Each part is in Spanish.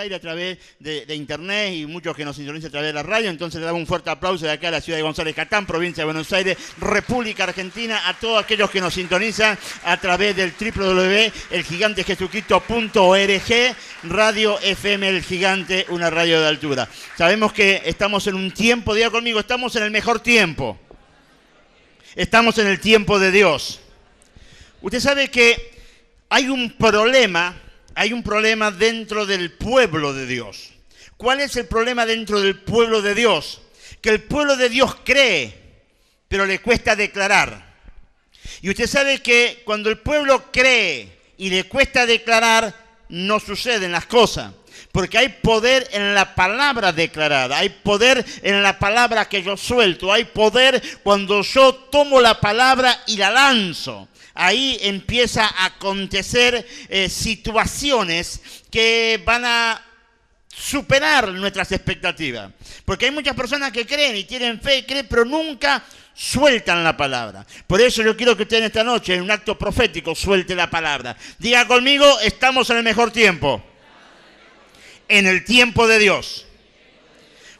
A través de internet y muchos que nos sintonizan a través de la radio. Entonces le damos un fuerte aplauso de acá a la ciudad de González Catán, provincia de Buenos Aires, República Argentina, a todos aquellos que nos sintonizan a través del www.elgigantejesucristo.org, Radio FM El Gigante, una radio de altura. Sabemos que estamos en un tiempo, diga conmigo, estamos en el mejor tiempo. Estamos en el tiempo de Dios. Usted sabe que hay un problema dentro del pueblo de Dios. ¿Cuál es el problema dentro del pueblo de Dios? Que el pueblo de Dios cree, pero le cuesta declarar. Y usted sabe que cuando el pueblo cree y le cuesta declarar, no suceden las cosas. Porque hay poder en la palabra declarada, hay poder en la palabra que yo suelto, hay poder cuando yo tomo la palabra y la lanzo. Ahí empieza a acontecer situaciones que van a superar nuestras expectativas. Porque hay muchas personas que creen y tienen fe, pero nunca sueltan la palabra. Por eso yo quiero que usted en esta noche, en un acto profético, suelte la palabra. Diga conmigo, estamos en el mejor tiempo. En el tiempo de Dios.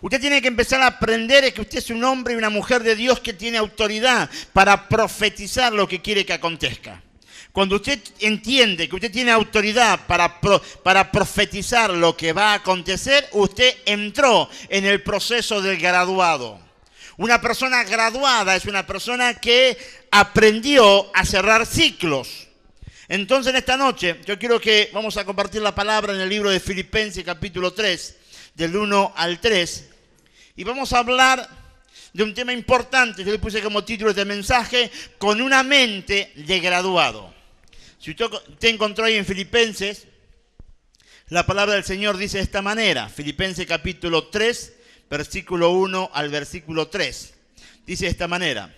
Usted tiene que empezar a aprender que usted es un hombre y una mujer de Dios que tiene autoridad para profetizar lo que quiere que acontezca. Cuando usted entiende que usted tiene autoridad para profetizar lo que va a acontecer, usted entró en el proceso del graduado. Una persona graduada es una persona que aprendió a cerrar ciclos. Entonces en esta noche yo quiero que vamos a compartir la palabra en el libro de Filipenses capítulo 3, del 1 al 3. Y vamos a hablar de un tema importante. Yo le puse como título de este mensaje, con una mente de graduado. Si usted encontró ahí en Filipenses, la palabra del Señor dice de esta manera. Filipenses capítulo 3, versículo 1 al versículo 3. Dice de esta manera.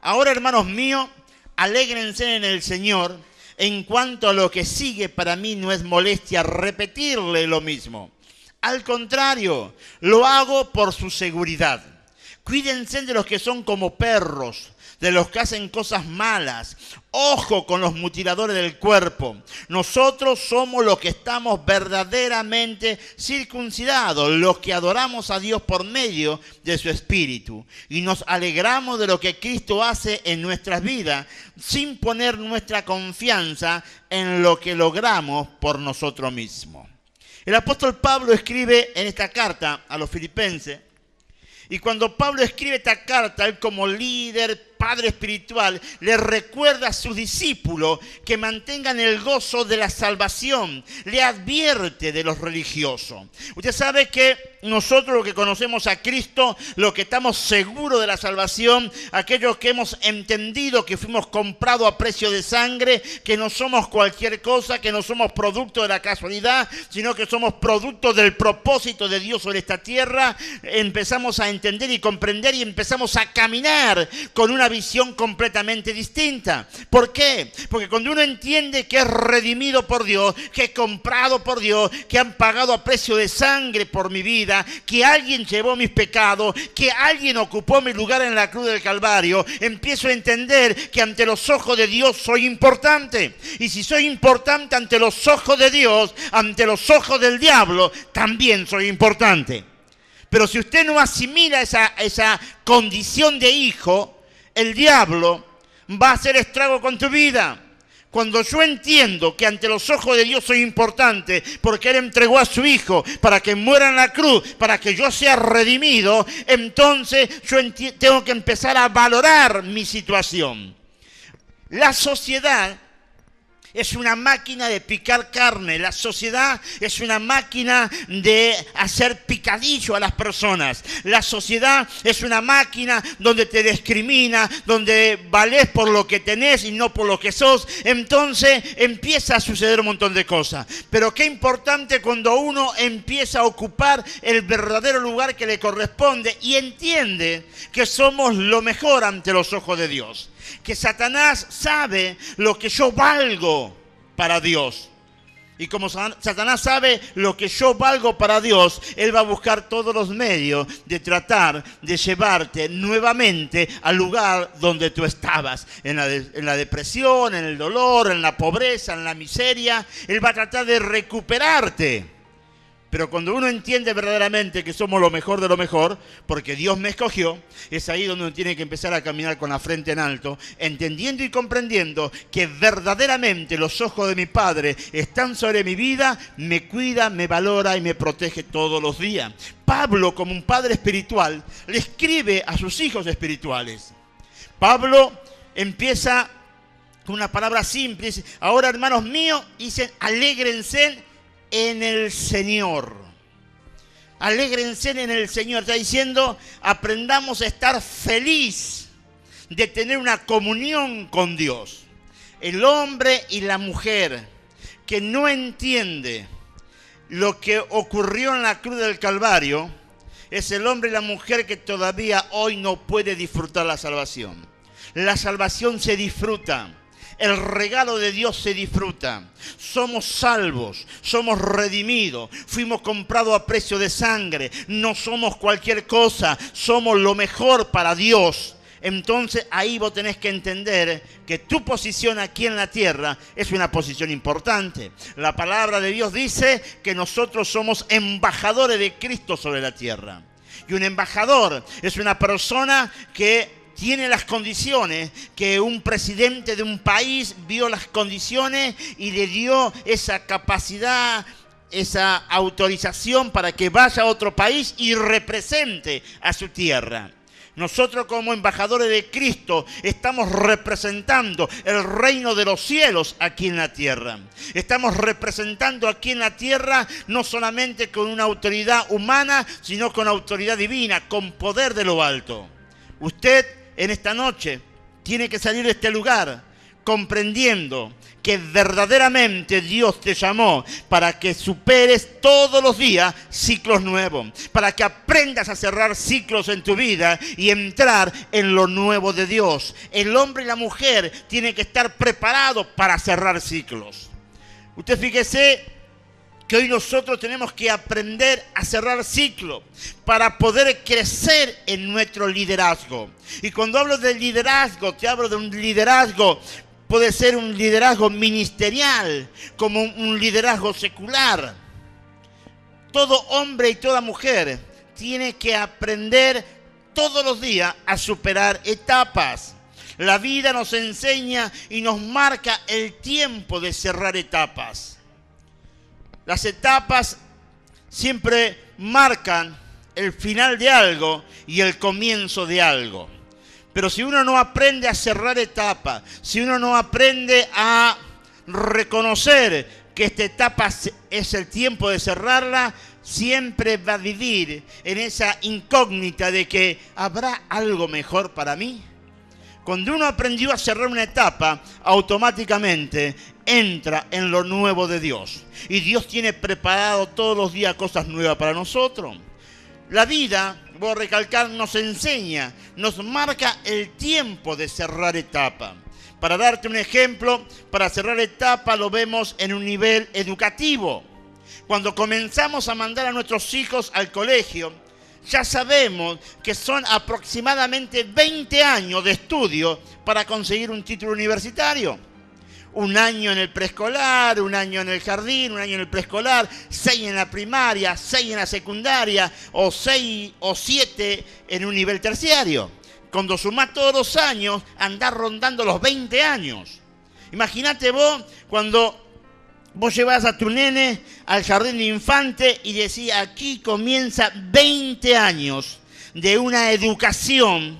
Ahora, hermanos míos, alégrense en el Señor. En cuanto a lo que sigue, para mí no es molestia repetirle lo mismo. Al contrario, lo hago por su seguridad. Cuídense de los que son como perros, de los que hacen cosas malas. Ojo con los mutiladores del cuerpo. Nosotros somos los que estamos verdaderamente circuncidados, los que adoramos a Dios por medio de su Espíritu. Y nos alegramos de lo que Cristo hace en nuestras vidas, sin poner nuestra confianza en lo que logramos por nosotros mismos. El apóstol Pablo escribe en esta carta a los filipenses, y cuando Pablo escribe esta carta, él como líder, padre espiritual, le recuerda a sus discípulos que mantengan el gozo de la salvación, le advierte de los religiosos. Usted sabe que nosotros los que conocemos a Cristo, los que estamos seguros de la salvación, aquellos que hemos entendido que fuimos comprados a precio de sangre, que no somos cualquier cosa, que no somos producto de la casualidad, sino que somos producto del propósito de Dios sobre esta tierra, empezamos a entender y comprender y empezamos a caminar con una visión completamente distinta. ¿Por qué? Porque cuando uno entiende que es redimido por Dios, que es comprado por Dios, que han pagado a precio de sangre por mi vida, que alguien llevó mis pecados, que alguien ocupó mi lugar en la cruz del Calvario, empiezo a entender que ante los ojos de Dios soy importante. Y si soy importante ante los ojos de Dios, ante los ojos del diablo, también soy importante. Pero si usted no asimila esa condición de hijo, el diablo va a hacer estrago con tu vida. Cuando yo entiendo que ante los ojos de Dios soy importante, porque Él entregó a su Hijo para que muera en la cruz, para que yo sea redimido, entonces yo tengo que empezar a valorar mi situación. La sociedad es una máquina de picar carne. La sociedad es una máquina de hacer picadillo a las personas. La sociedad es una máquina donde te discrimina, donde valés por lo que tenés y no por lo que sos. Entonces empieza a suceder un montón de cosas. Pero qué importante cuando uno empieza a ocupar el verdadero lugar que le corresponde y entiende que somos lo mejor ante los ojos de Dios. Que Satanás sabe lo que yo valgo para Dios. Y como Satanás sabe lo que yo valgo para Dios, él va a buscar todos los medios de tratar de llevarte nuevamente al lugar donde tú estabas. En la depresión, en el dolor, en la pobreza, en la miseria. Él va a tratar de recuperarte. Pero cuando uno entiende verdaderamente que somos lo mejor de lo mejor, porque Dios me escogió, es ahí donde uno tiene que empezar a caminar con la frente en alto, entendiendo y comprendiendo que verdaderamente los ojos de mi Padre están sobre mi vida, me cuida, me valora y me protege todos los días. Pablo, como un padre espiritual, le escribe a sus hijos espirituales. Pablo empieza con una palabra simple, dice: ahora, hermanos míos, dicen, alégrense en el Señor. Alégrense en el Señor. Está diciendo, aprendamos a estar feliz de tener una comunión con Dios. El hombre y la mujer que no entiende lo que ocurrió en la cruz del Calvario es el hombre y la mujer que todavía hoy no puede disfrutar la salvación. La salvación se disfruta. El regalo de Dios se disfruta. Somos salvos, somos redimidos, fuimos comprados a precio de sangre. No somos cualquier cosa, somos lo mejor para Dios. Entonces ahí vos tenés que entender que tu posición aquí en la tierra es una posición importante. La palabra de Dios dice que nosotros somos embajadores de Cristo sobre la tierra. Y un embajador es una persona que tiene las condiciones, que un presidente de un país vio las condiciones y le dio esa capacidad, esa autorización para que vaya a otro país y represente a su tierra. Nosotros como embajadores de Cristo estamos representando el reino de los cielos aquí en la tierra. Estamos representando aquí en la tierra no solamente con una autoridad humana, sino con autoridad divina, con poder de lo alto. Usted en esta noche tiene que salir de este lugar comprendiendo que verdaderamente Dios te llamó para que superes todos los días ciclos nuevos, para que aprendas a cerrar ciclos en tu vida y entrar en lo nuevo de Dios. El hombre y la mujer tienen que estar preparados para cerrar ciclos. Usted fíjese que hoy nosotros tenemos que aprender a cerrar ciclos para poder crecer en nuestro liderazgo. Y cuando hablo de liderazgo, te hablo de un liderazgo, puede ser un liderazgo ministerial, como un liderazgo secular. Todo hombre y toda mujer tiene que aprender todos los días a superar etapas. La vida nos enseña y nos marca el tiempo de cerrar etapas. Las etapas siempre marcan el final de algo y el comienzo de algo. Pero si uno no aprende a cerrar etapas, si uno no aprende a reconocer que esta etapa es el tiempo de cerrarla, siempre va a vivir en esa incógnita de que ¿habrá algo mejor para mí? Cuando uno aprendió a cerrar una etapa, automáticamente entra en lo nuevo de Dios. Y Dios tiene preparado todos los días cosas nuevas para nosotros. La vida, voy a recalcar, nos enseña, nos marca el tiempo de cerrar etapa. Para darte un ejemplo, para cerrar etapa lo vemos en un nivel educativo. Cuando comenzamos a mandar a nuestros hijos al colegio, ya sabemos que son aproximadamente 20 años de estudio para conseguir un título universitario. Un año en el preescolar, un año en el jardín, un año en el preescolar, 6 en la primaria, 6 en la secundaria, o 6 o 7 en un nivel terciario. Cuando sumás todos los años, andás rondando los 20 años. Imagínate vos cuando vos llevás a tu nene al jardín de infante y decís, aquí comienza 20 años de una educación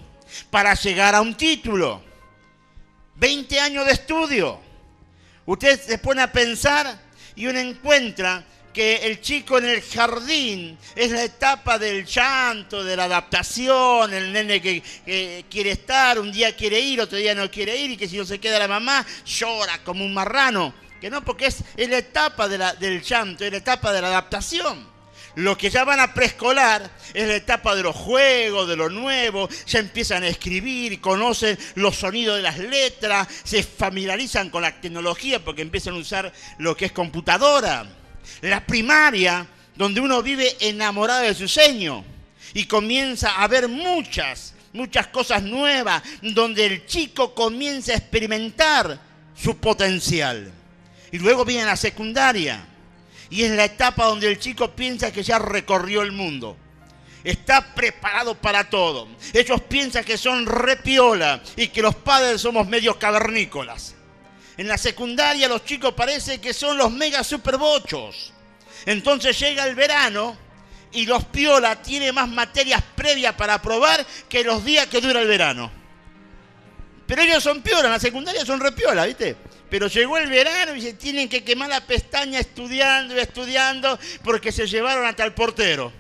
para llegar a un título. 20 años de estudio. Usted se pone a pensar y uno encuentra que el chico en el jardín es la etapa del llanto, de la adaptación, el nene que quiere estar, un día quiere ir, otro día no quiere ir, y que si no se queda la mamá llora como un marrano. Que no, porque es la etapa del llanto, es la etapa de la adaptación. Los que ya van a preescolar es la etapa de los juegos, de lo nuevo, ya empiezan a escribir, conocen los sonidos de las letras, se familiarizan con la tecnología porque empiezan a usar lo que es computadora. La primaria, donde uno vive enamorado de su sueño y comienza a ver muchas cosas nuevas, donde el chico comienza a experimentar su potencial. Y luego viene la secundaria. Y es la etapa donde el chico piensa que ya recorrió el mundo. Está preparado para todo. Ellos piensan que son re piola y que los padres somos medios cavernícolas. En la secundaria los chicos parece que son los mega superbochos. Entonces llega el verano y los piola tienen más materias previas para aprobar que los días que dura el verano. Pero ellos son piola, en la secundaria son re piola, ¿viste? Pero llegó el verano y se tienen que quemar la pestaña estudiando y estudiando porque se llevaron hasta el portero.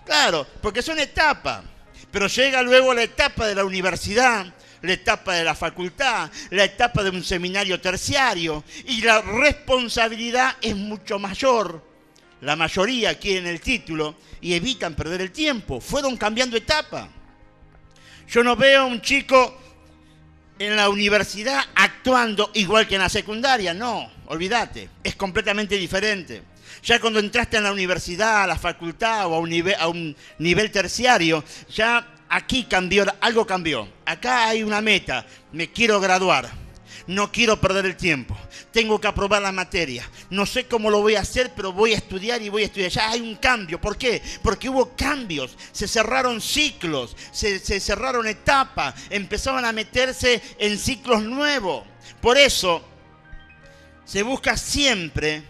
Claro, porque son etapas. Pero llega luego la etapa de la universidad, la etapa de la facultad, la etapa de un seminario terciario. Y la responsabilidad es mucho mayor. La mayoría quieren el título y evitan perder el tiempo. Fueron cambiando etapa. Yo no veo a un chico en la universidad actuando igual que en la secundaria, no, olvídate, es completamente diferente. Ya cuando entraste en la universidad, a la facultad o a un nivel terciario, ya aquí algo cambió. Acá hay una meta, me quiero graduar, no quiero perder el tiempo, tengo que aprobar la materia, no sé cómo lo voy a hacer, pero voy a estudiar y voy a estudiar. Ya hay un cambio, ¿por qué? Porque hubo cambios, se cerraron ciclos, se cerraron etapas, empezaban a meterse en ciclos nuevos. Por eso se busca siempre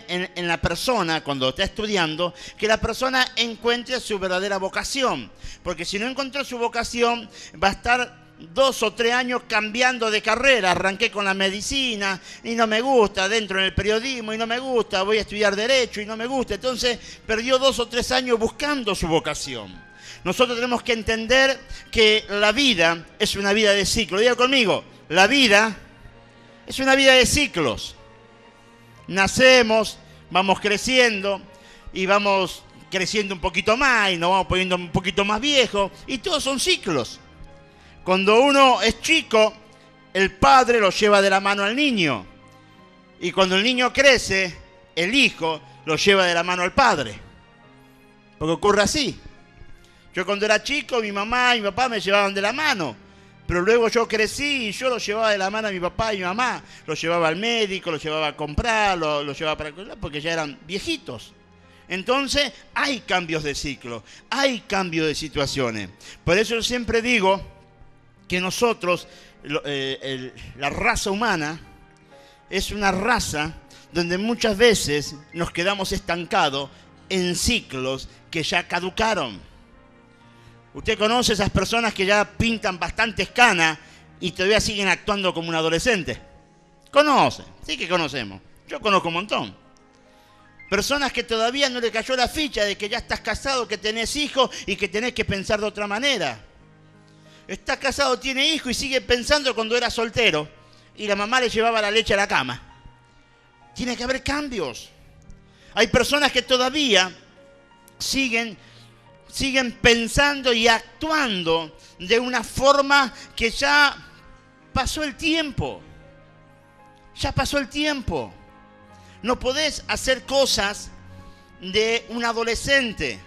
en la persona, cuando está estudiando, que la persona encuentre su verdadera vocación. Porque si no encontró su vocación, va a estar 2 o 3 años cambiando de carrera. Arranqué con la medicina y no me gusta, dentro en el periodismo y no me gusta, voy a estudiar derecho y no me gusta. Entonces perdió 2 o 3 años buscando su vocación. Nosotros tenemos que entender que la vida es una vida de ciclos. Diga conmigo, la vida es una vida de ciclos. Nacemos, vamos creciendo y vamos creciendo un poquito más y nos vamos poniendo un poquito más viejos y todos son ciclos. Cuando uno es chico, el padre lo lleva de la mano al niño. Y cuando el niño crece, el hijo lo lleva de la mano al padre. Porque ocurre así. Yo cuando era chico, mi mamá y mi papá me llevaban de la mano. Pero luego yo crecí y yo lo llevaba de la mano a mi papá y mi mamá. Lo llevaba al médico, lo llevaba a comprar, lo llevaba para comprar, porque ya eran viejitos. Entonces hay cambios de ciclo, hay cambios de situaciones. Por eso yo siempre digo que nosotros, la raza humana, es una raza donde muchas veces nos quedamos estancados en ciclos que ya caducaron. Usted conoce esas personas que ya pintan bastantes canas y todavía siguen actuando como un adolescente. Conoce, sí que conocemos. Yo conozco un montón. Personas que todavía no le cayó la ficha de que ya estás casado, que tenés hijos y que tenés que pensar de otra manera. Está casado, tiene hijo y sigue pensando cuando era soltero y la mamá le llevaba la leche a la cama. Tiene que haber cambios. Hay personas que todavía siguen pensando y actuando de una forma que ya pasó el tiempo. Ya pasó el tiempo. No podés hacer cosas de un adolescente.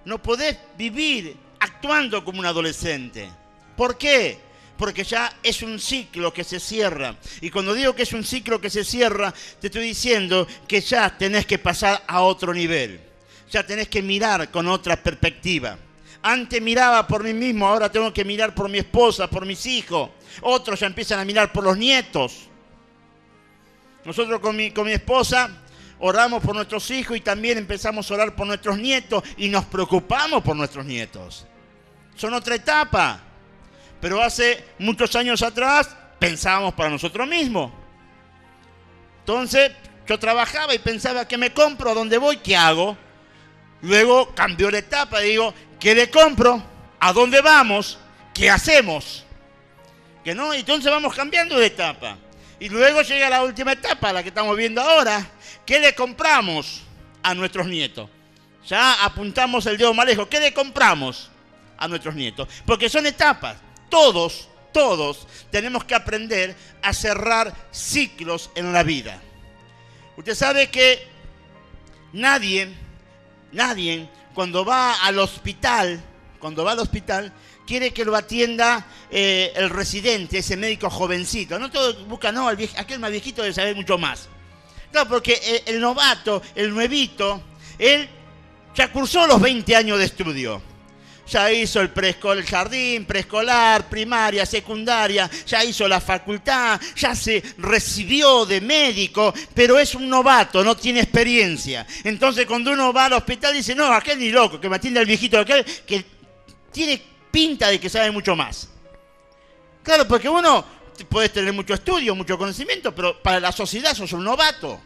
No podés vivir actuando como un adolescente. ¿Por qué? Porque ya es un ciclo que se cierra. Y cuando digo que es un ciclo que se cierra, te estoy diciendo que ya tenés que pasar a otro nivel. Ya tenés que mirar con otra perspectiva. Antes miraba por mí mismo, ahora tengo que mirar por mi esposa, por mis hijos. Otros ya empiezan a mirar por los nietos. Nosotros con mi esposa oramos por nuestros hijos y también empezamos a orar por nuestros nietos y nos preocupamos por nuestros nietos. Son otra etapa. Pero hace muchos años atrás pensábamos para nosotros mismos. Entonces yo trabajaba y pensaba, ¿qué me compro? ¿A dónde voy? ¿Qué hago? Luego cambió la etapa y digo, ¿qué le compro? ¿A dónde vamos? ¿Qué hacemos? ¿Que no? Entonces vamos cambiando de etapa. Y luego llega la última etapa, la que estamos viendo ahora. ¿Qué le compramos a nuestros nietos? Ya apuntamos el dedo más lejos. ¿Qué le compramos a nuestros nietos? Porque son etapas. Todos tenemos que aprender a cerrar ciclos en la vida. Usted sabe que nadie cuando va al hospital, quiere que lo atienda el residente, ese médico jovencito. No todos buscan, no, aquel más viejito debe saber mucho más. Claro, porque el novato, el nuevito, él ya cursó los 20 años de estudio. Ya hizo el jardín, preescolar, primaria, secundaria, ya hizo la facultad, ya se recibió de médico, pero es un novato, no tiene experiencia. Entonces cuando uno va al hospital dice, no, aquel ni loco, que me atiende el viejito de aquel, que tiene pinta de que sabe mucho más. Claro, porque uno puede tener mucho estudio, mucho conocimiento, pero para la sociedad sos un novato.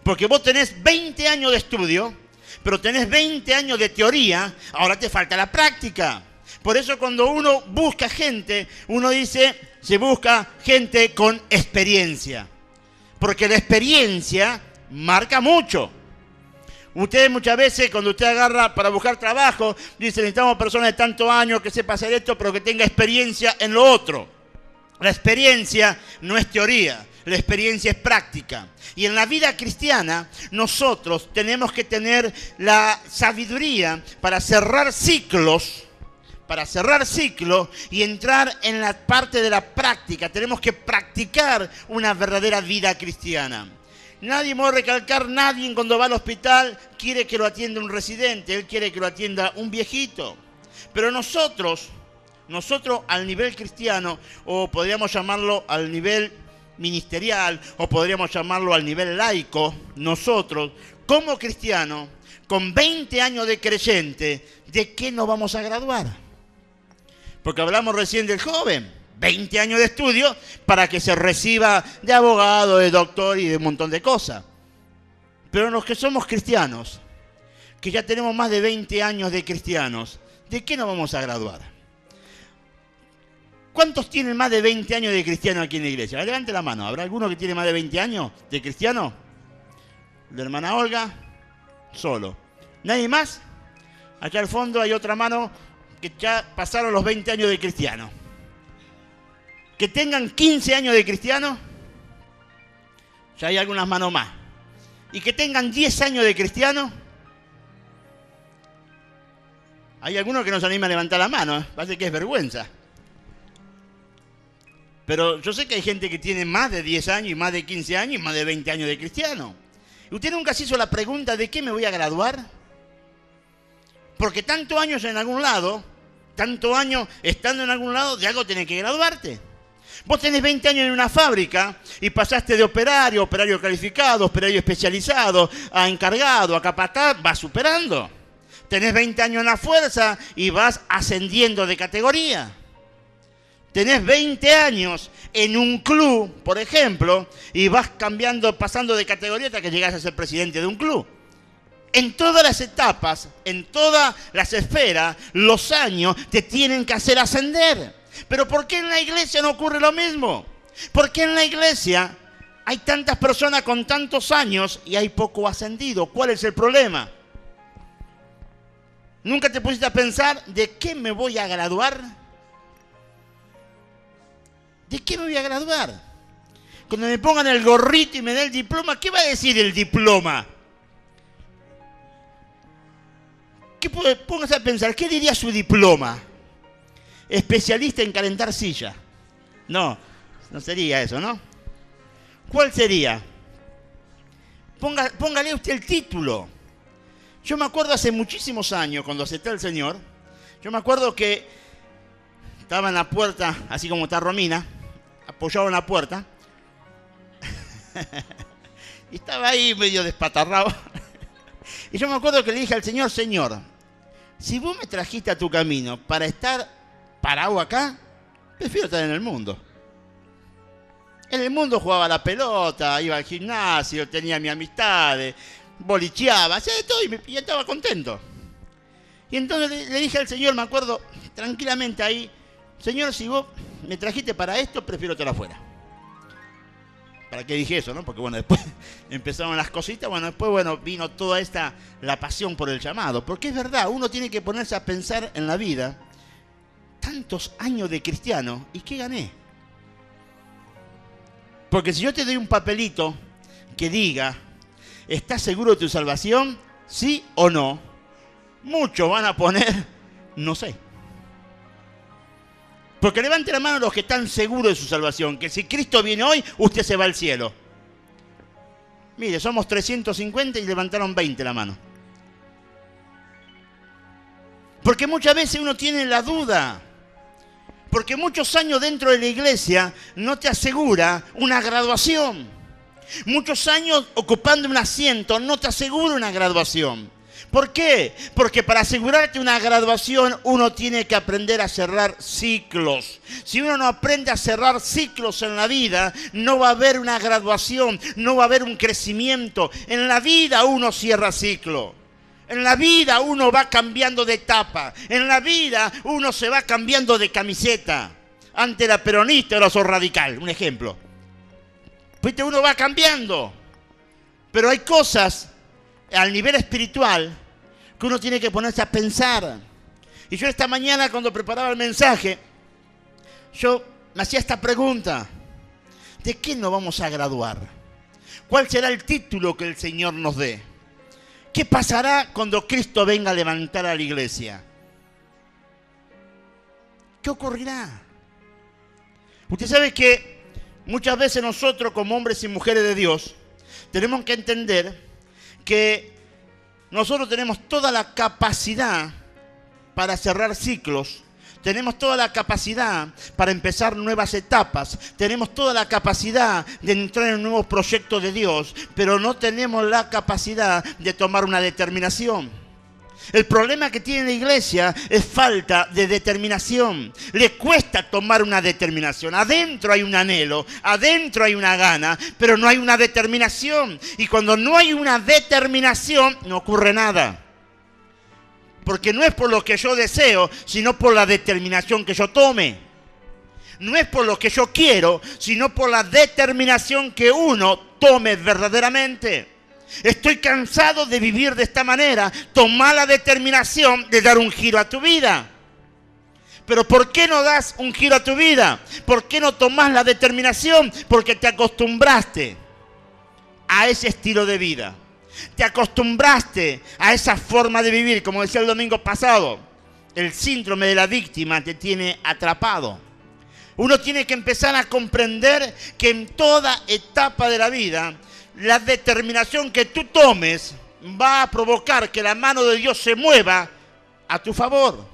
Porque vos tenés 20 años de estudio, pero tenés 20 años de teoría, ahora te falta la práctica. Por eso cuando uno busca gente, uno dice, se busca gente con experiencia. Porque la experiencia marca mucho. Ustedes muchas veces, cuando usted agarra para buscar trabajo, dicen, necesitamos personas de tantos años que sepa hacer esto, pero que tenga experiencia en lo otro. La experiencia no es teoría, la experiencia es práctica. Y en la vida cristiana, nosotros tenemos que tener la sabiduría para cerrar ciclos y entrar en la parte de la práctica. Tenemos que practicar una verdadera vida cristiana. Nadie, me voy a recalcar, nadie cuando va al hospital quiere que lo atienda un residente, él quiere que lo atienda un viejito. Pero nosotros al nivel cristiano, o podríamos llamarlo al nivel ministerial, o podríamos llamarlo al nivel laico, nosotros, como cristianos, con 20 años de creyente, ¿de qué nos vamos a graduar? Porque hablamos recién del joven, 20 años de estudio para que se reciba de abogado, de doctor y de un montón de cosas. Pero los que somos cristianos, que ya tenemos más de 20 años de cristianos, ¿de qué nos vamos a graduar? ¿Cuántos tienen más de 20 años de cristiano aquí en la iglesia? Levante la mano. ¿Habrá alguno que tiene más de 20 años de cristiano? ¿La hermana Olga? Solo. ¿Nadie más? Allá al fondo hay otra mano que ya pasaron los 20 años de cristiano. Que tengan 15 años de cristiano, ya hay algunas manos más. Y que tengan 10 años de cristiano, hay algunos que no se animan a levantar la mano, parece que es vergüenza. Pero yo sé que hay gente que tiene más de 10 años y más de 15 años y más de 20 años de cristiano. ¿Y usted nunca se hizo la pregunta de qué me voy a graduar? Porque tantos años en algún lado, tantos años estando en algún lado, de algo tenés que graduarte. Vos tenés 20 años en una fábrica y pasaste de operario calificado, operario especializado, a encargado, a capataz, vas superando. Tenés 20 años en la fuerza y vas ascendiendo de categoría. Tenés 20 años en un club, por ejemplo, y vas cambiando, pasando de categoría hasta que llegás a ser presidente de un club. En todas las etapas, en todas las esferas, los años te tienen que hacer ascender. Pero ¿por qué en la iglesia no ocurre lo mismo? ¿Por qué en la iglesia hay tantas personas con tantos años y hay poco ascendido? ¿Cuál es el problema? ¿Nunca te pusiste a pensar de qué me voy a graduar? ¿De qué me voy a graduar? Cuando me pongan el gorrito y me den el diploma, ¿qué va a decir el diploma? Póngase a pensar, ¿qué diría su diploma? Especialista en calentar silla. No sería eso, ¿no? ¿Cuál sería? Póngale usted el título. Yo me acuerdo hace muchísimos años, cuando acepté al Señor, yo me acuerdo que estaba en la puerta, así como está Romina, apoyado en la puerta, y estaba ahí medio despatarrado. Y yo me acuerdo que le dije al Señor, Señor, si vos me trajiste a tu camino para estar parado acá, prefiero estar en el mundo. En el mundo jugaba la pelota, iba al gimnasio, tenía mis amistades, bolicheaba, hacía de todo y estaba contento. Y entonces le dije al Señor, me acuerdo, tranquilamente ahí, Señor, si vos me trajiste para esto, prefiero estar afuera. ¿Para qué dije eso, no? Porque bueno, después empezaron las cositas, después vino toda la pasión por el llamado. Porque es verdad, uno tiene que ponerse a pensar en la vida, tantos años de cristiano, ¿y qué gané? Porque si yo te doy un papelito que diga, ¿estás seguro de tu salvación? ¿Sí o no? Muchos van a poner, no sé. Porque levante la mano los que están seguros de su salvación, que si Cristo viene hoy, usted se va al cielo. Mire, somos 350 y levantaron 20 la mano. Porque muchas veces uno tiene la duda. Porque muchos años dentro de la iglesia no te asegura una graduación. Muchos años ocupando un asiento no te asegura una graduación. ¿Por qué? Porque para asegurarte una graduación uno tiene que aprender a cerrar ciclos. Si uno no aprende a cerrar ciclos en la vida, no va a haber una graduación, no va a haber un crecimiento. En la vida uno cierra ciclo. En la vida uno va cambiando de etapa. En la vida uno se va cambiando de camiseta. Antes era peronista, ahora soy radical. Un ejemplo. Pues uno va cambiando. Pero hay cosas al nivel espiritual que uno tiene que ponerse a pensar. Y yo esta mañana cuando preparaba el mensaje, yo me hacía esta pregunta. ¿De qué nos vamos a graduar? ¿Cuál será el título que el Señor nos dé? ¿Qué pasará cuando Cristo venga a levantar a la iglesia? ¿Qué ocurrirá? Usted sabe que muchas veces nosotros como hombres y mujeres de Dios tenemos que entender que nosotros tenemos toda la capacidad para cerrar ciclos, tenemos toda la capacidad para empezar nuevas etapas, tenemos toda la capacidad de entrar en nuevos proyectos de Dios, pero no tenemos la capacidad de tomar una determinación. El problema que tiene la iglesia es falta de determinación. Le cuesta tomar una determinación. Adentro hay un anhelo, adentro hay una gana, pero no hay una determinación. Y cuando no hay una determinación, no ocurre nada. Porque no es por lo que yo deseo, sino por la determinación que yo tome. No es por lo que yo quiero, sino por la determinación que uno tome verdaderamente. Estoy cansado de vivir de esta manera. Toma la determinación de dar un giro a tu vida. Pero ¿por qué no das un giro a tu vida? ¿Por qué no tomas la determinación? Porque te acostumbraste a ese estilo de vida. Te acostumbraste a esa forma de vivir. Como decía el domingo pasado, el síndrome de la víctima te tiene atrapado. Uno tiene que empezar a comprender que en toda etapa de la vida, la determinación que tú tomes va a provocar que la mano de Dios se mueva a tu favor.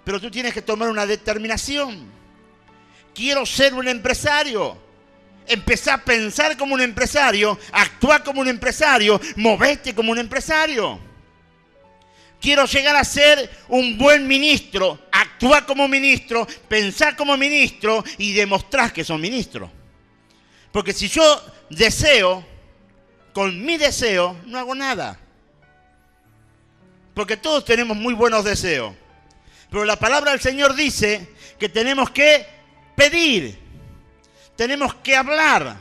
Pero tú tienes que tomar una determinación. Quiero ser un empresario. Empezá a pensar como un empresario, actuar como un empresario, moverte como un empresario. Quiero llegar a ser un buen ministro, actuar como ministro, pensar como ministro y demostrar que soy ministro. Porque si yo deseo, con mi deseo, no hago nada. Porque todos tenemos muy buenos deseos. Pero la palabra del Señor dice que tenemos que pedir, tenemos que hablar,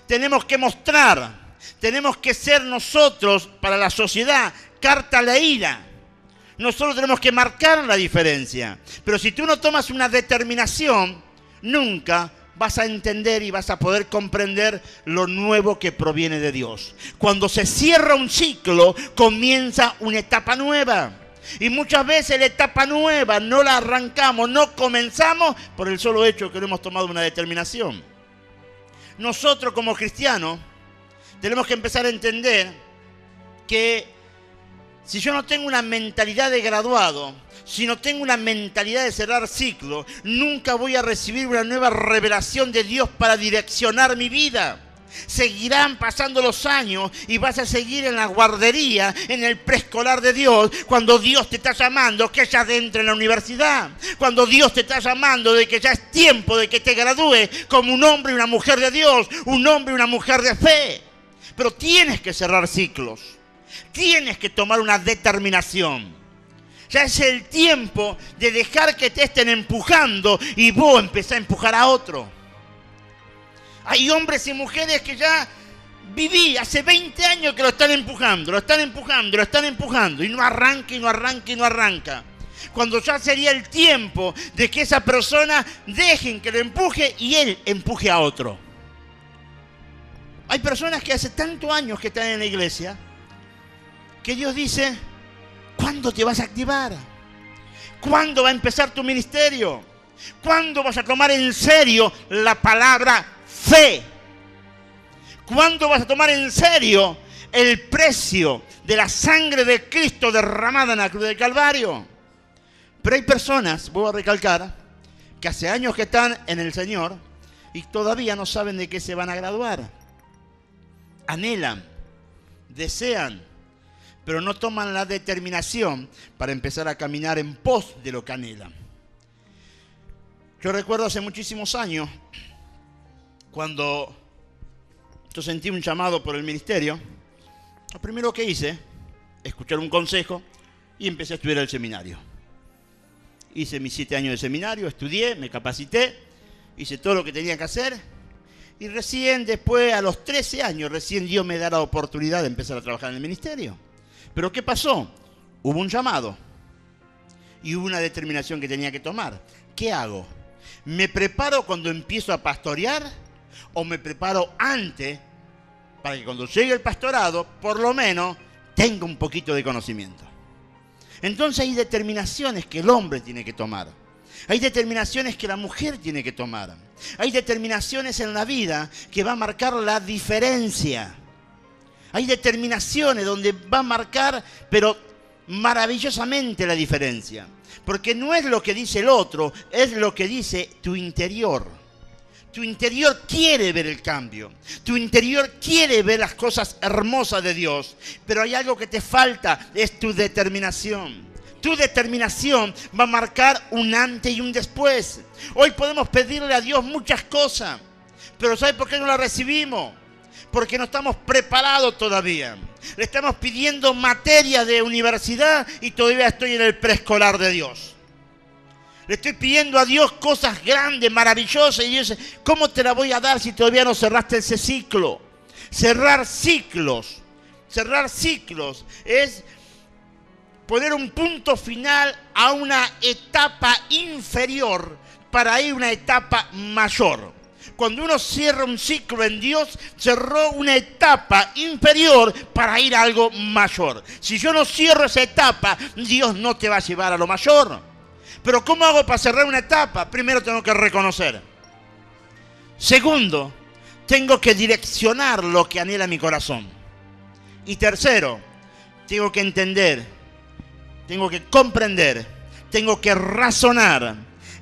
tenemos que mostrar, tenemos que ser nosotros para la sociedad carta leída. Nosotros tenemos que marcar la diferencia. Pero si tú no tomas una determinación, nunca vas a entender y vas a poder comprender lo nuevo que proviene de Dios. Cuando se cierra un ciclo, comienza una etapa nueva. Y muchas veces la etapa nueva no la arrancamos, no comenzamos por el solo hecho que no hemos tomado una determinación. Nosotros como cristianos tenemos que empezar a entender que si yo no tengo una mentalidad de graduado, si no tengo una mentalidad de cerrar ciclo, nunca voy a recibir una nueva revelación de Dios para direccionar mi vida. Seguirán pasando los años y vas a seguir en la guardería, en el preescolar de Dios, cuando Dios te está llamando que ya entre en la universidad, cuando Dios te está llamando de que ya es tiempo de que te gradúes como un hombre y una mujer de Dios, un hombre y una mujer de fe. Pero tienes que cerrar ciclos, tienes que tomar una determinación. Ya es el tiempo de dejar que te estén empujando y vos empezás a empujar a otro. Hay hombres y mujeres que ya viví hace 20 años que lo están empujando, y no arranca, y no arranca, y no arranca. Cuando ya sería el tiempo de que esa persona dejen que lo empuje y él empuje a otro. Hay personas que hace tantos años que están en la iglesia que Dios dice, ¿cuándo te vas a activar? ¿Cuándo va a empezar tu ministerio? ¿Cuándo vas a tomar en serio la palabra fe? ¿Cuándo vas a tomar en serio el precio de la sangre de Cristo derramada en la cruz del Calvario? Pero hay personas, voy a recalcar, que hace años que están en el Señor y todavía no saben de qué se van a graduar. Anhelan, desean, pero no toman la determinación para empezar a caminar en pos de lo que anhelan. Yo recuerdo hace muchísimos años, cuando yo sentí un llamado por el ministerio, lo primero que hice, escuchar un consejo y empecé a estudiar el seminario. Hice mis 7 años de seminario, estudié, me capacité, hice todo lo que tenía que hacer y recién después, a los 13 años, recién Dios me da la oportunidad de empezar a trabajar en el ministerio. Pero ¿qué pasó? Hubo un llamado y hubo una determinación que tenía que tomar. ¿Qué hago? ¿Me preparo cuando empiezo a pastorear o me preparo antes para que cuando llegue el pastorado, por lo menos, tenga un poquito de conocimiento? Entonces hay determinaciones que el hombre tiene que tomar. Hay determinaciones que la mujer tiene que tomar. Hay determinaciones en la vida que va a marcar la diferencia. Hay determinaciones donde va a marcar, pero maravillosamente, la diferencia. Porque no es lo que dice el otro, es lo que dice tu interior. Tu interior quiere ver el cambio. Tu interior quiere ver las cosas hermosas de Dios. Pero hay algo que te falta, es tu determinación. Tu determinación va a marcar un antes y un después. Hoy podemos pedirle a Dios muchas cosas, pero ¿sabe por qué no las recibimos? Porque no estamos preparados todavía. Le estamos pidiendo materia de universidad y todavía estoy en el preescolar de Dios. Le estoy pidiendo a Dios cosas grandes, maravillosas, y Dios dice, ¿cómo te la voy a dar si todavía no cerraste ese ciclo? Cerrar ciclos es poner un punto final a una etapa inferior para ir a una etapa mayor. Cuando uno cierra un ciclo en Dios, cerró una etapa inferior para ir a algo mayor. Si yo no cierro esa etapa, Dios no te va a llevar a lo mayor. Pero ¿cómo hago para cerrar una etapa? Primero tengo que reconocer. Segundo, tengo que direccionar lo que anhela mi corazón. Y tercero, tengo que entender, tengo que comprender, tengo que razonar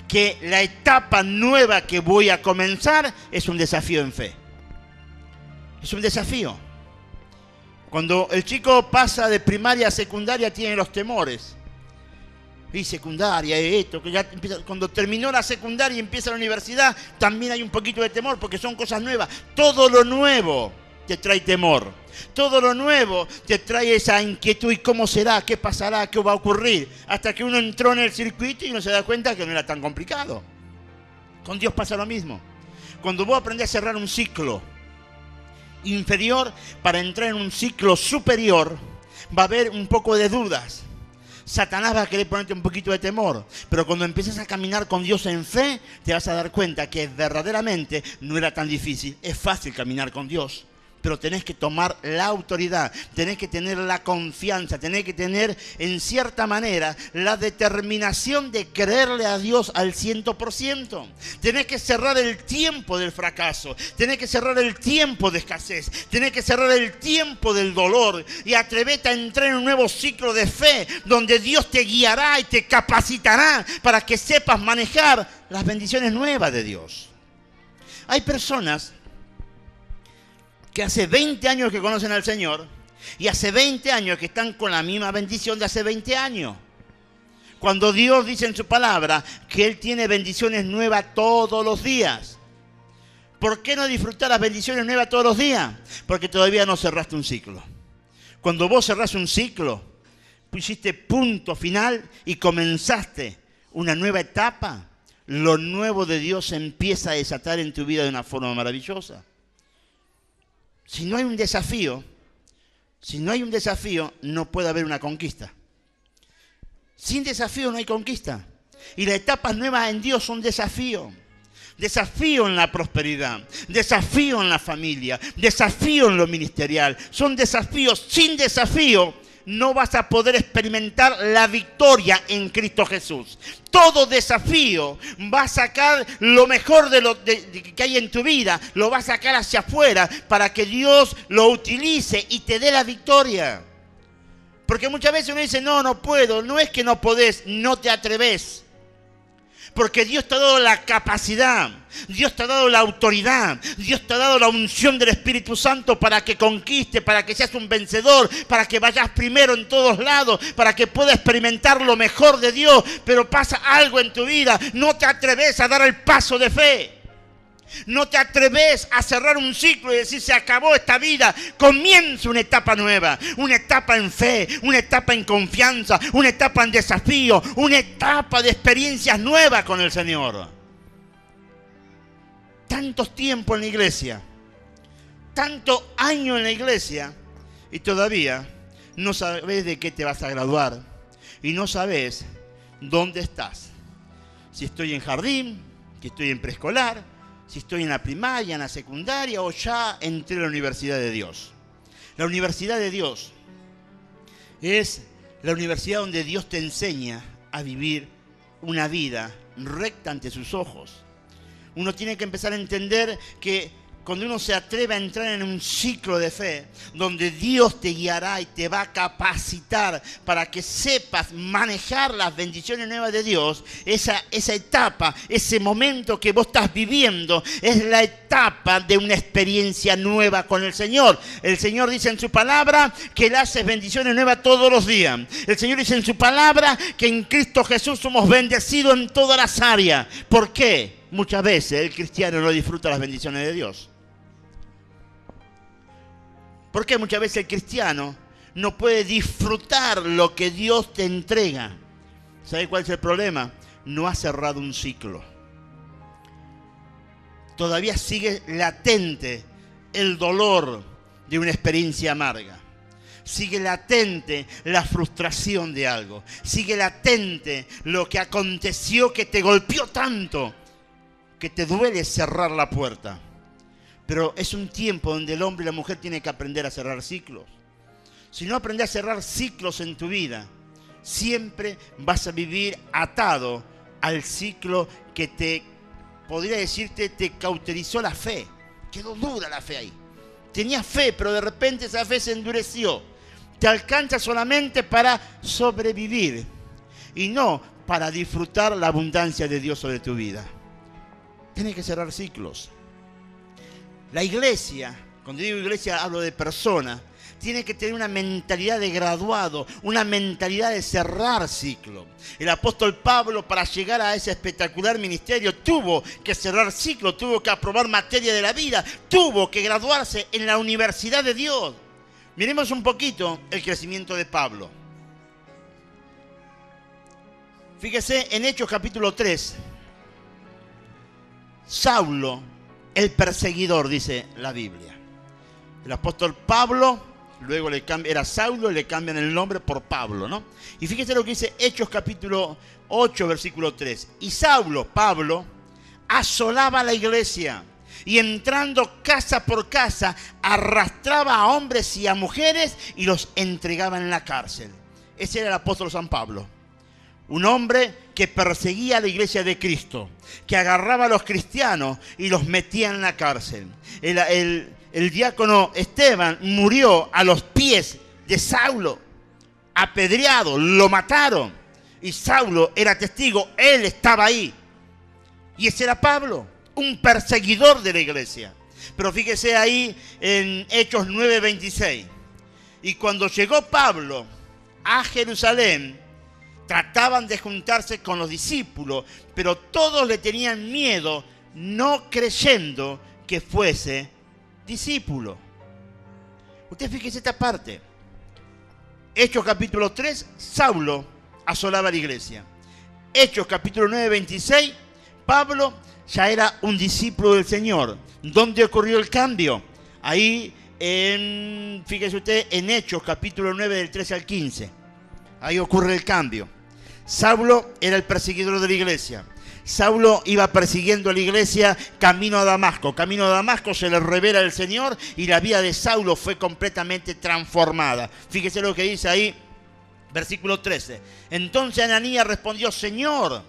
que la etapa nueva que voy a comenzar es un desafío en fe. Es un desafío. Cuando el chico pasa de primaria a secundaria tiene los temores. Y secundaria, esto, que ya empieza, cuando terminó la secundaria y empieza la universidad, también hay un poquito de temor porque son cosas nuevas. Todo lo nuevo te trae temor. Todo lo nuevo te trae esa inquietud. ¿Y cómo será? ¿Qué pasará? ¿Qué va a ocurrir? Hasta que uno entró en el circuito y uno se da cuenta que no era tan complicado. Con Dios pasa lo mismo. Cuando vos aprendés a cerrar un ciclo inferior para entrar en un ciclo superior, va a haber un poco de dudas. Satanás va a querer ponerte un poquito de temor. Pero cuando empieces a caminar con Dios en fe, te vas a dar cuenta que verdaderamente no era tan difícil. Es fácil caminar con Dios. Pero tenés que tomar la autoridad, tenés que tener la confianza, tenés que tener, en cierta manera, la determinación de creerle a Dios al 100%. Tenés que cerrar el tiempo del fracaso, tenés que cerrar el tiempo de escasez, tenés que cerrar el tiempo del dolor y atrevete a entrar en un nuevo ciclo de fe, donde Dios te guiará y te capacitará para que sepas manejar las bendiciones nuevas de Dios. Hay personas que hace 20 años que conocen al Señor y hace 20 años que están con la misma bendición de hace 20 años. Cuando Dios dice en su palabra que Él tiene bendiciones nuevas todos los días. ¿Por qué no disfrutar las bendiciones nuevas todos los días? Porque todavía no cerraste un ciclo. Cuando vos cerrás un ciclo, pusiste punto final y comenzaste una nueva etapa, lo nuevo de Dios se empieza a desatar en tu vida de una forma maravillosa. Si no hay un desafío, no puede haber una conquista. Sin desafío no hay conquista. Y las etapas nuevas en Dios son desafío. Desafío en la prosperidad, desafío en la familia, desafío en lo ministerial. Son desafíos. Sin desafío no vas a poder experimentar la victoria en Cristo Jesús. Todo desafío va a sacar lo mejor de que hay en tu vida, lo va a sacar hacia afuera para que Dios lo utilice y te dé la victoria. Porque muchas veces uno dice, no puedo. No es que no podés, no te atreves. Porque Dios te ha dado la capacidad, Dios te ha dado la autoridad, Dios te ha dado la unción del Espíritu Santo para que conquiste, para que seas un vencedor, para que vayas primero en todos lados, para que puedas experimentar lo mejor de Dios. Pero pasa algo en tu vida, no te atreves a dar el paso de fe. No te atreves a cerrar un ciclo y decir, se acabó esta vida, comienza una etapa nueva, una etapa en fe, una etapa en confianza, una etapa en desafío, una etapa de experiencias nuevas con el Señor. Tantos tiempos en la iglesia, tantos años en la iglesia y todavía no sabes de qué te vas a graduar y no sabes dónde estás. Si estoy en jardín, si estoy en preescolar, si estoy en la primaria, en la secundaria o ya entré a la universidad de Dios. La universidad de Dios es la universidad donde Dios te enseña a vivir una vida recta ante sus ojos. Uno tiene que empezar a entender que cuando uno se atreve a entrar en un ciclo de fe, donde Dios te guiará y te va a capacitar para que sepas manejar las bendiciones nuevas de Dios, esa etapa, ese momento que vos estás viviendo, es la etapa de una experiencia nueva con el Señor. El Señor dice en su palabra que Él hace bendiciones nuevas todos los días. El Señor dice en su palabra que en Cristo Jesús somos bendecidos en todas las áreas. ¿Por qué? Muchas veces el cristiano no disfruta las bendiciones de Dios. ¿Por qué muchas veces el cristiano no puede disfrutar lo que Dios te entrega? ¿Sabe cuál es el problema? No ha cerrado un ciclo. Todavía sigue latente el dolor de una experiencia amarga. Sigue latente la frustración de algo. Sigue latente lo que aconteció que te golpeó tanto que te duele cerrar la puerta. Pero es un tiempo donde el hombre y la mujer tienen que aprender a cerrar ciclos. Si no aprendes a cerrar ciclos en tu vida, siempre vas a vivir atado al ciclo que podría decirte, te cauterizó la fe. Quedó dura la fe ahí. Tenías fe, pero de repente esa fe se endureció. Te alcanza solamente para sobrevivir y no para disfrutar la abundancia de Dios sobre tu vida. Tienes que cerrar ciclos. La iglesia, cuando digo iglesia hablo de persona, tiene que tener una mentalidad de graduado, una mentalidad de cerrar ciclo. El apóstol Pablo, para llegar a ese espectacular ministerio, tuvo que cerrar ciclo, tuvo que aprobar materia de la vida, tuvo que graduarse en la universidad de Dios. Miremos un poquito el crecimiento de Pablo. Fíjese en Hechos capítulo 3. Saulo, el perseguidor, dice la Biblia. El apóstol Pablo luego era Saulo y le cambian el nombre por Pablo, ¿no? Y fíjese lo que dice Hechos capítulo 8, versículo 3. Y Saulo, Pablo, asolaba la iglesia y entrando casa por casa arrastraba a hombres y a mujeres y los entregaba en la cárcel. Ese era el apóstol San Pablo. Un hombre que perseguía a la iglesia de Cristo, que agarraba a los cristianos y los metía en la cárcel. El diácono Esteban murió a los pies de Saulo, apedreado, lo mataron. Y Saulo era testigo, él estaba ahí. Y ese era Pablo, un perseguidor de la iglesia. Pero fíjese ahí en Hechos 9:26. Y cuando llegó Pablo a Jerusalén, trataban de juntarse con los discípulos, pero todos le tenían miedo, no creyendo que fuese discípulo. Usted fíjese esta parte. Hechos capítulo 3, Saulo asolaba la iglesia. Hechos capítulo 9:26, Pablo ya era un discípulo del Señor. ¿Dónde ocurrió el cambio? Ahí, fíjese usted, en Hechos capítulo 9 del 13 al 15. Ahí ocurre el cambio. Saulo era el perseguidor de la iglesia. Saulo iba persiguiendo a la iglesia camino a Damasco. Camino a Damasco se le revela el Señor y la vida de Saulo fue completamente transformada. Fíjese lo que dice ahí, versículo 13. Entonces Ananías respondió: Señor,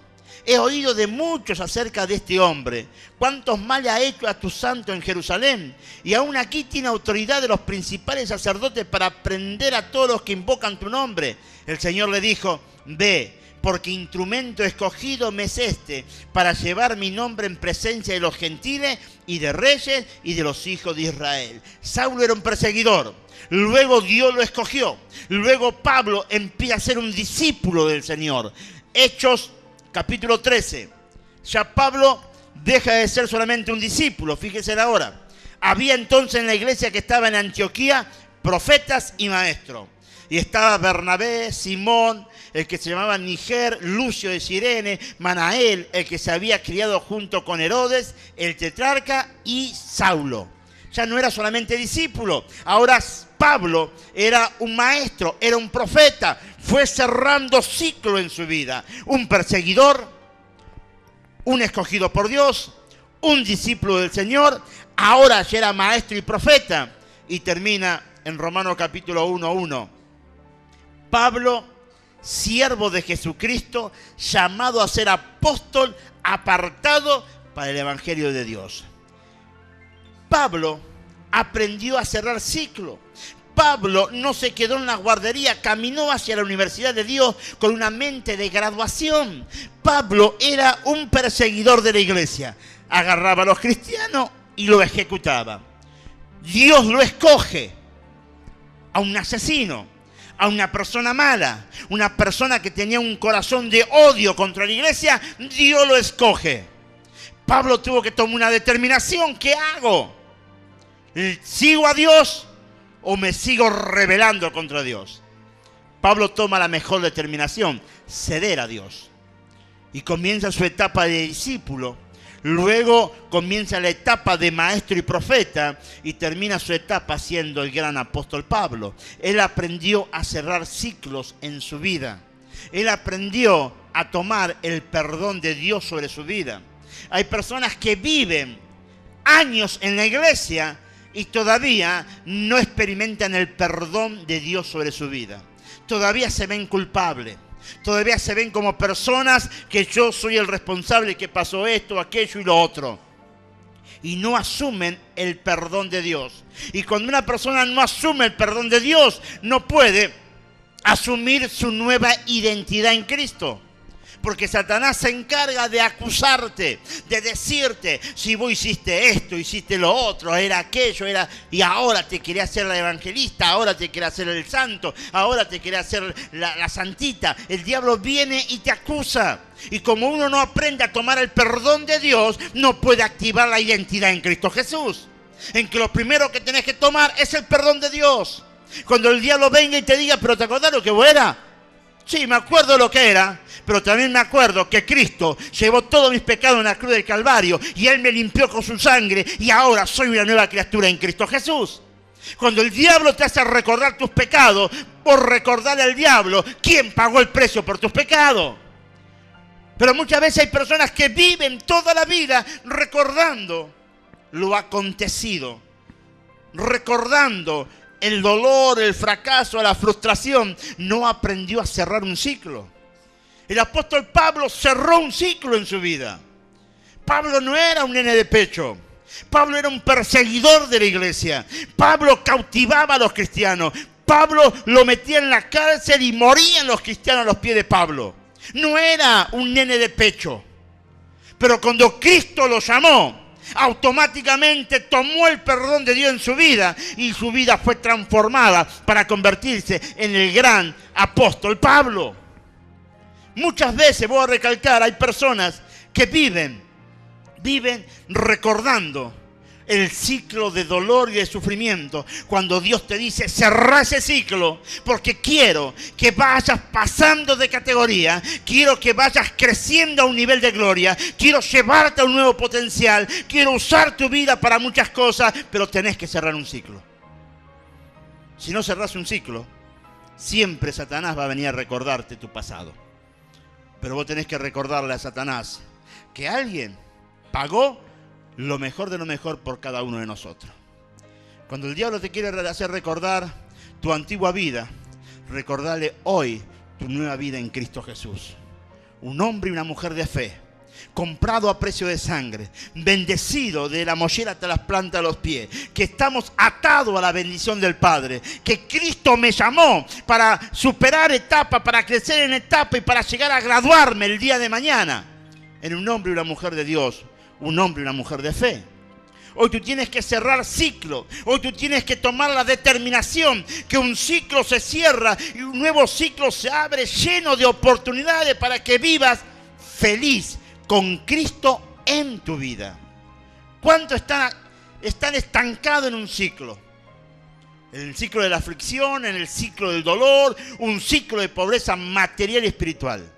he oído de muchos acerca de este hombre, cuántos mal ha hecho a tu santo en Jerusalén, y aún aquí tiene autoridad de los principales sacerdotes para prender a todos los que invocan tu nombre. El Señor le dijo: ve, porque instrumento escogido me es este, para llevar mi nombre en presencia de los gentiles y de reyes y de los hijos de Israel. Saulo era un perseguidor, luego Dios lo escogió, luego Pablo empieza a ser un discípulo del Señor. Hechos capítulo 13, ya Pablo deja de ser solamente un discípulo, fíjense ahora. Había entonces en la iglesia que estaba en Antioquía profetas y maestros. Y estaba Bernabé, Simón, el que se llamaba Niger, Lucio de Cirene, Manael, el que se había criado junto con Herodes, el tetrarca, y Saulo. Ya no era solamente discípulo, ahora Pablo era un maestro, era un profeta, fue cerrando ciclo en su vida. Un perseguidor, un escogido por Dios, un discípulo del Señor, ahora ya era maestro y profeta. Y termina en Romanos capítulo 1:1. Pablo, siervo de Jesucristo, llamado a ser apóstol, apartado para el evangelio de Dios. Pablo aprendió a cerrar ciclo. Pablo no se quedó en la guardería, caminó hacia la universidad de Dios con una mente de graduación. Pablo era un perseguidor de la iglesia. Agarraba a los cristianos y lo ejecutaba. Dios lo escoge a un asesino, a una persona mala, una persona que tenía un corazón de odio contra la iglesia. Dios lo escoge. Pablo tuvo que tomar una determinación. ¿Qué hago? ¿Sigo a Dios o me sigo rebelando contra Dios? Pablo toma la mejor determinación: ceder a Dios. Y comienza su etapa de discípulo. Luego comienza la etapa de maestro y profeta y termina su etapa siendo el gran apóstol Pablo. Él aprendió a cerrar ciclos en su vida. Él aprendió a tomar el perdón de Dios sobre su vida. Hay personas que viven años en la iglesia y todavía no experimentan el perdón de Dios sobre su vida. Todavía se ven culpables. Todavía se ven como personas que yo soy el responsable, que pasó esto, aquello y lo otro. Y no asumen el perdón de Dios. Y cuando una persona no asume el perdón de Dios, no puede asumir su nueva identidad en Cristo. Porque Satanás se encarga de acusarte, de decirte: si vos hiciste esto, hiciste lo otro, era aquello, era, y ahora te quería hacer la evangelista, ahora te quería hacer el santo, ahora te quería hacer la santita. El diablo viene y te acusa. Y como uno no aprende a tomar el perdón de Dios, no puede activar la identidad en Cristo Jesús. En que lo primero que tenés que tomar es el perdón de Dios. Cuando el diablo venga y te diga: pero ¿te acordás lo que vos era? Sí, me acuerdo lo que era, pero también me acuerdo que Cristo llevó todos mis pecados en la cruz del Calvario y Él me limpió con su sangre y ahora soy una nueva criatura en Cristo Jesús. Cuando el diablo te hace recordar tus pecados, por recordarle al diablo quién pagó el precio por tus pecados. Pero muchas veces hay personas que viven toda la vida recordando lo acontecido, recordando el dolor, el fracaso, la frustración. No aprendió a cerrar un ciclo. El apóstol Pablo cerró un ciclo en su vida. Pablo no era un nene de pecho. Pablo era un perseguidor de la iglesia. Pablo cautivaba a los cristianos. Pablo lo metía en la cárcel y morían los cristianos a los pies de Pablo. No era un nene de pecho. Pero cuando Cristo lo llamó, automáticamente tomó el perdón de Dios en su vida y su vida fue transformada para convertirse en el gran apóstol Pablo. Muchas veces, voy a recalcar, hay personas que viven recordando el ciclo de dolor y de sufrimiento, cuando Dios te dice: cerrá ese ciclo, porque quiero que vayas pasando de categoría, quiero que vayas creciendo a un nivel de gloria, quiero llevarte a un nuevo potencial, quiero usar tu vida para muchas cosas, pero tenés que cerrar un ciclo. Si no cerrás un ciclo, siempre Satanás va a venir a recordarte tu pasado. Pero vos tenés que recordarle a Satanás que alguien pagó lo mejor de lo mejor por cada uno de nosotros. Cuando el diablo te quiere hacer recordar tu antigua vida, recordarle hoy tu nueva vida en Cristo Jesús. Un hombre y una mujer de fe, comprado a precio de sangre, bendecido de la mollera hasta las plantas de los pies, que estamos atados a la bendición del Padre, que Cristo me llamó para superar etapas, para crecer en etapa y para llegar a graduarme el día de mañana en un hombre y una mujer de Dios, un hombre y una mujer de fe. Hoy tú tienes que cerrar ciclo. Hoy tú tienes que tomar la determinación que un ciclo se cierra y un nuevo ciclo se abre lleno de oportunidades para que vivas feliz con Cristo en tu vida. ¿Cuántos están estancados en un ciclo? En el ciclo de la aflicción, en el ciclo del dolor, un ciclo de pobreza material y espiritual.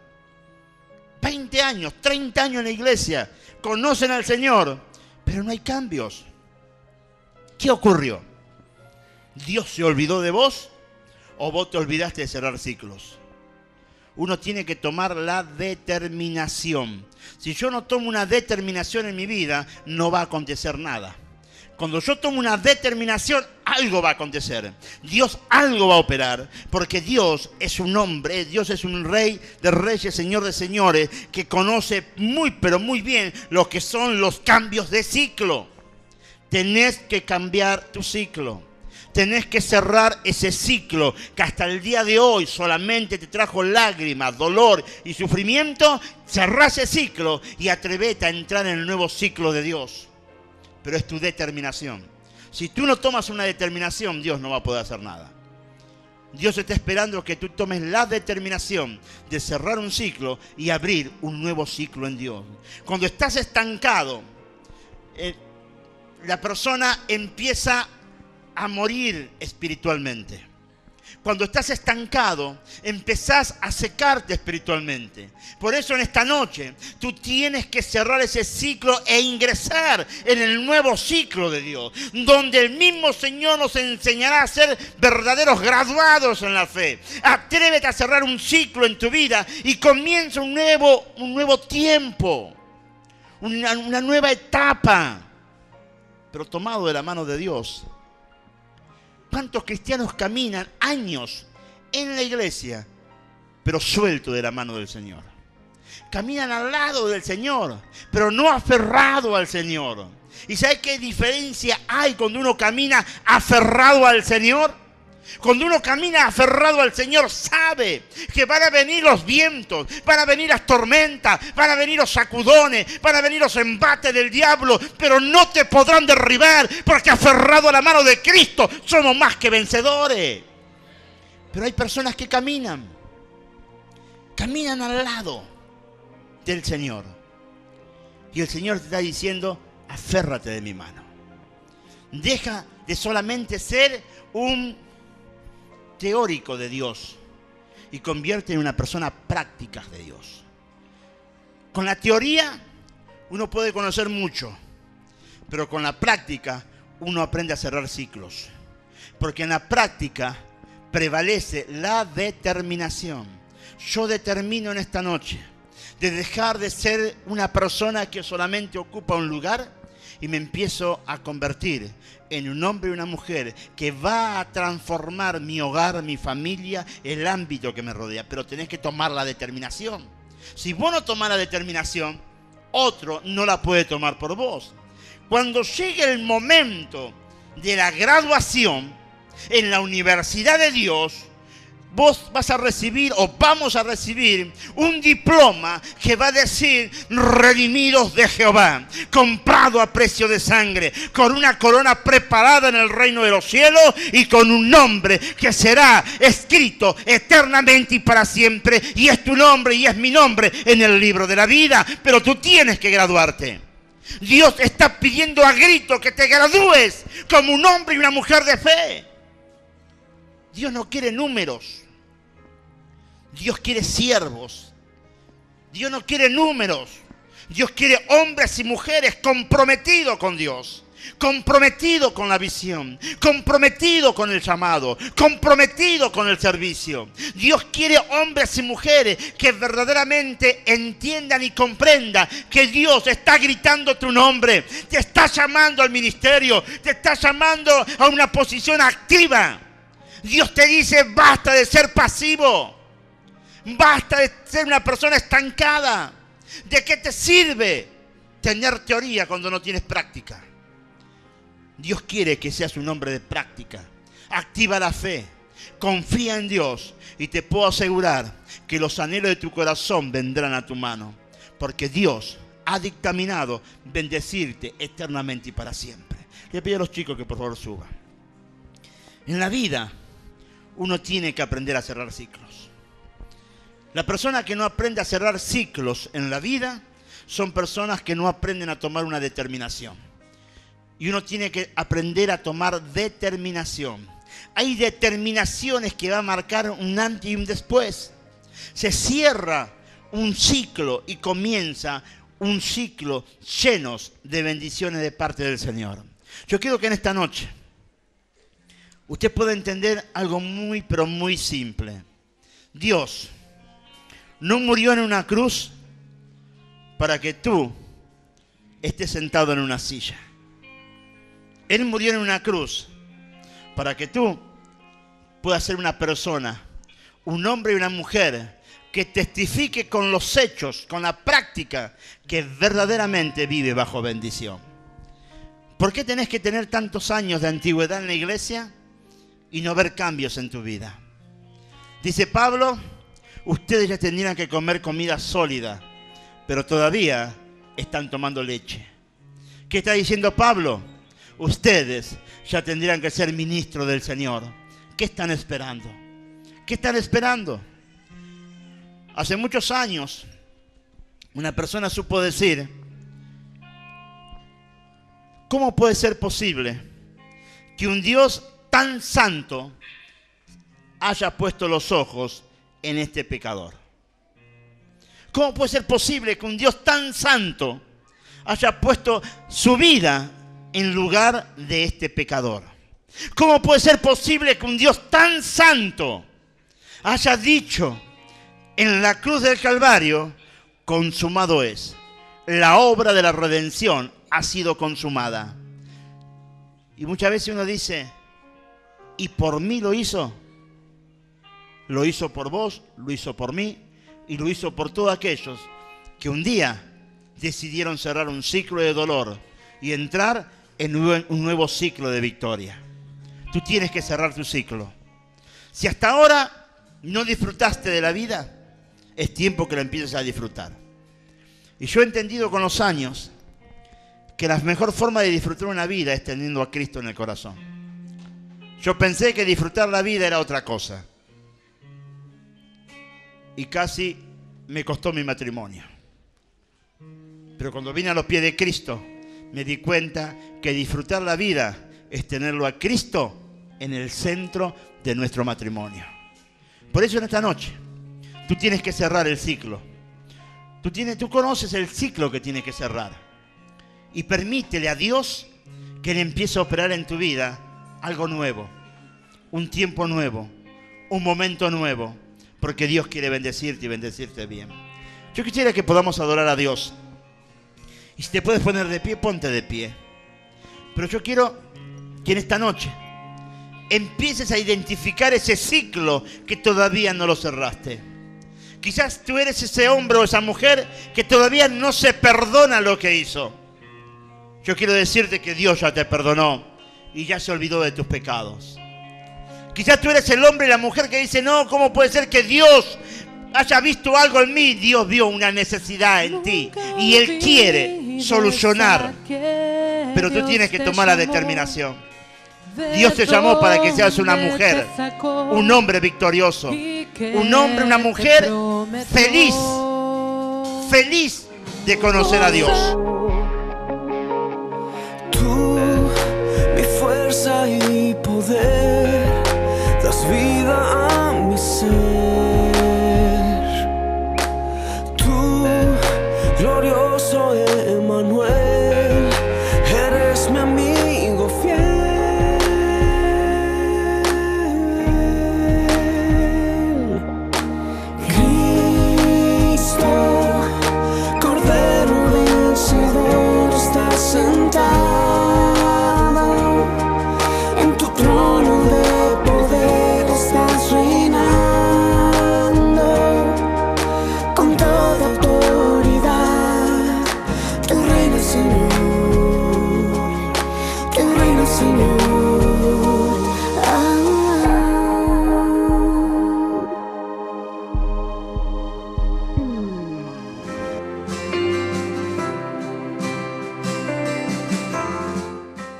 20 años, 30 años en la iglesia, conocen al Señor, pero no hay cambios. ¿Qué ocurrió? ¿Dios se olvidó de vos o vos te olvidaste de cerrar ciclos? Uno tiene que tomar la determinación. Si yo no tomo una determinación en mi vida, no va a acontecer nada. Cuando yo tomo una determinación, algo va a acontecer. Dios algo va a operar, porque Dios es un hombre, Dios es un rey de reyes, señor de señores, que conoce muy, pero muy bien lo que son los cambios de ciclo. Tenés que cambiar tu ciclo. Tenés que cerrar ese ciclo que hasta el día de hoy solamente te trajo lágrimas, dolor y sufrimiento. Cerrá ese ciclo y atrevete a entrar en el nuevo ciclo de Dios. Pero es tu determinación. Si tú no tomas una determinación, Dios no va a poder hacer nada. Dios está esperando que tú tomes la determinación de cerrar un ciclo y abrir un nuevo ciclo en Dios. Cuando estás estancado, la persona empieza a morir espiritualmente. Cuando estás estancado, empezás a secarte espiritualmente. Por eso en esta noche, tú tienes que cerrar ese ciclo e ingresar en el nuevo ciclo de Dios, donde el mismo Señor nos enseñará a ser verdaderos graduados en la fe. Atrévete a cerrar un ciclo en tu vida y comienza un nuevo tiempo, una nueva etapa, pero tomado de la mano de Dios. ¿Cuántos cristianos caminan años en la iglesia, pero sueltos de la mano del Señor? Caminan al lado del Señor, pero no aferrado al Señor. ¿Y sabes qué diferencia hay cuando uno camina aferrado al Señor? Cuando uno camina aferrado al Señor, sabe que van a venir los vientos, van a venir las tormentas, van a venir los sacudones, van a venir los embates del diablo, pero no te podrán derribar, porque aferrado a la mano de Cristo somos más que vencedores. Pero hay personas que caminan al lado del Señor. Y el Señor te está diciendo: aférrate de mi mano. Deja de solamente ser un teórico de Dios y convierte en una persona práctica de Dios. Con la teoría uno puede conocer mucho, pero con la práctica uno aprende a cerrar ciclos. Porque en la práctica prevalece la determinación. Yo determino en esta noche de dejar de ser una persona que solamente ocupa un lugar y me empiezo a convertir en un hombre y una mujer que va a transformar mi hogar, mi familia, el ámbito que me rodea. Pero tenés que tomar la determinación. Si vos no tomás la determinación, otro no la puede tomar por vos. Cuando llegue el momento de la graduación en la universidad de Dios, vos vas a recibir o vamos a recibir un diploma que va a decir redimidos de Jehová, comprado a precio de sangre, con una corona preparada en el reino de los cielos y con un nombre que será escrito eternamente y para siempre, y es tu nombre y es mi nombre en el libro de la vida. Pero tú tienes que graduarte. Dios está pidiendo a grito que te gradúes como un hombre y una mujer de fe. Dios no quiere números. Dios quiere siervos. Dios no quiere números. Dios quiere hombres y mujeres comprometidos con Dios, comprometidos con la visión, comprometidos con el llamado, comprometidos con el servicio. Dios quiere hombres y mujeres que verdaderamente entiendan y comprendan que Dios está gritando tu nombre, te está llamando al ministerio, te está llamando a una posición activa. Dios te dice, basta de ser pasivo, basta de ser una persona estancada. ¿De qué te sirve tener teoría cuando no tienes práctica? Dios quiere que seas un hombre de práctica. Activa la fe, confía en Dios y te puedo asegurar que los anhelos de tu corazón vendrán a tu mano, porque Dios ha dictaminado bendecirte eternamente y para siempre. Le pido a los chicos que por favor suban. En la vida uno tiene que aprender a cerrar ciclos. La persona que no aprende a cerrar ciclos en la vida son personas que no aprenden a tomar una determinación. Y uno tiene que aprender a tomar determinación. Hay determinaciones que va a marcar un antes y un después. Se cierra un ciclo y comienza un ciclo lleno de bendiciones de parte del Señor. Yo quiero que en esta noche usted pueda entender algo muy, pero muy simple. Dios no murió en una cruz para que tú estés sentado en una silla. Él murió en una cruz para que tú puedas ser una persona, un hombre y una mujer que testifique con los hechos, con la práctica, que verdaderamente vive bajo bendición. ¿Por qué tenés que tener tantos años de antigüedad en la iglesia y no ver cambios en tu vida? Dice Pablo, ustedes ya tendrían que comer comida sólida, pero todavía están tomando leche. ¿Qué está diciendo Pablo? Ustedes ya tendrían que ser ministros del Señor. ¿Qué están esperando? ¿Qué están esperando? Hace muchos años, una persona supo decir, ¿cómo puede ser posible que un Dios tan santo haya puesto los ojos en este pecador? ¿Cómo puede ser posible que un Dios tan santo haya puesto su vida en lugar de este pecador? ¿Cómo puede ser posible que un Dios tan santo haya dicho en la cruz del Calvario, consumado es? La obra de la redención ha sido consumada. Y muchas veces uno dice, ¿y por mí lo hizo? Lo hizo por vos, lo hizo por mí y lo hizo por todos aquellos que un día decidieron cerrar un ciclo de dolor y entrar en un nuevo ciclo de victoria. Tú tienes que cerrar tu ciclo. Si hasta ahora no disfrutaste de la vida, es tiempo que la empieces a disfrutar. Y yo he entendido con los años que la mejor forma de disfrutar una vida es teniendo a Cristo en el corazón. Yo pensé que disfrutar la vida era otra cosa. Y casi me costó mi matrimonio. Pero cuando vine a los pies de Cristo, me di cuenta que disfrutar la vida es tenerlo a Cristo en el centro de nuestro matrimonio. Por eso en esta noche, tú tienes que cerrar el ciclo. Tú conoces el ciclo que tienes que cerrar. Y permítele a Dios que le empiece a operar en tu vida algo nuevo. un tiempo nuevo, un momento nuevo, porque Dios quiere bendecirte y bendecirte bien. Yo quisiera que podamos adorar a Dios. Y si te puedes poner de pie, ponte de pie. Pero yo quiero que en esta noche empieces a identificar ese ciclo que todavía no lo cerraste. Quizás tú eres ese hombre o esa mujer que todavía no se perdona lo que hizo. Yo quiero decirte que Dios ya te perdonó y ya se olvidó de tus pecados. Quizás tú eres el hombre y la mujer que dice, no, ¿cómo puede ser que Dios haya visto algo en mí? Dios vio una necesidad en ti y Él quiere solucionar. Pero tú tienes que tomar la determinación. Dios te llamó para que seas una mujer, un hombre victorioso, un hombre, una mujer feliz, feliz de conocer a Dios. Tú, mi fuerza y poder, das vida a mi ser. Tú, glorioso Emmanuel, eres mi amigo fiel. Sentado en tu trono de poder, estás reinando con toda autoridad. Tu reino, Señor, tu reino, Señor.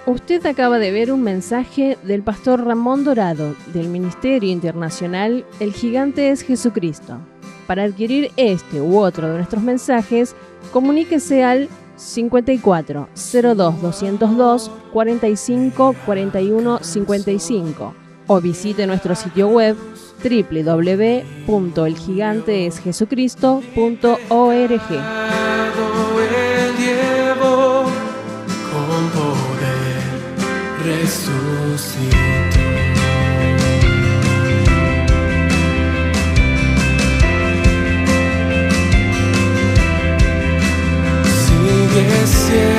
Usted acaba de ver un mensaje del pastor Ramón Dorado, del Ministerio Internacional El Gigante es Jesucristo. Para adquirir este u otro de nuestros mensajes, comuníquese al 54 02 202 45 41 55 o visite nuestro sitio web www.elgiganteesjesucristo.org. Resucitó. Sigue siendo